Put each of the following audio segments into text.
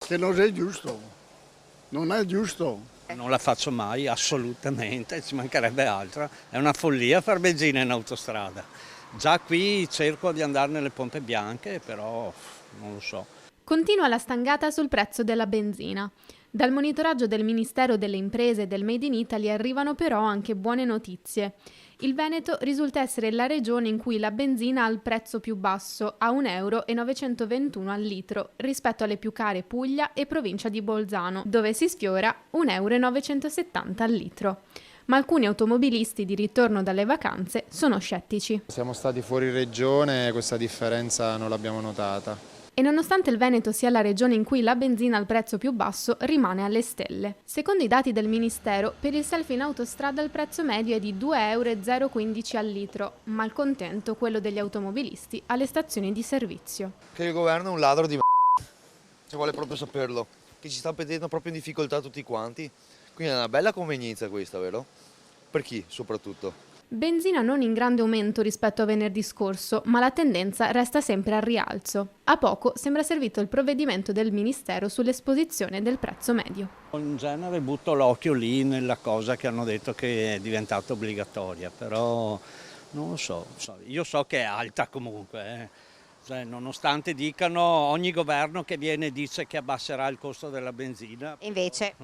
che non è giusto, non è giusto. Non la faccio mai, assolutamente, ci mancherebbe altro. È una follia far benzina in autostrada. Già qui cerco di andare nelle pompe bianche, però non lo so. Continua la stangata sul prezzo della benzina. Dal monitoraggio del Ministero delle Imprese e del Made in Italy arrivano però anche buone notizie. Il Veneto risulta essere la regione in cui la benzina ha il prezzo più basso, a 1,921 euro al litro, rispetto alle più care Puglia e provincia di Bolzano, dove si sfiora 1,970 euro al litro. Ma alcuni automobilisti di ritorno dalle vacanze sono scettici. Siamo stati fuori regione e questa differenza non l'abbiamo notata. E nonostante il Veneto sia la regione in cui la benzina al prezzo più basso, rimane alle stelle. Secondo i dati del Ministero, per il selfie in autostrada il prezzo medio è di 2,015 euro al litro, malcontento quello degli automobilisti alle stazioni di servizio. Che il governo è un ladro di ci vuole proprio saperlo, che ci sta mettendo proprio in difficoltà tutti quanti, quindi è una bella convenienza questa, vero? Per chi soprattutto? Benzina non in grande aumento rispetto a venerdì scorso, ma la tendenza resta sempre al rialzo. A poco sembra servito il provvedimento del Ministero sull'esposizione del prezzo medio. In genere butto l'occhio lì nella cosa che hanno detto che è diventata obbligatoria, però non lo so. Io so che è alta comunque. Cioè, nonostante dicano, ogni governo che viene dice che abbasserà il costo della benzina. E invece?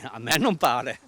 A me non pare.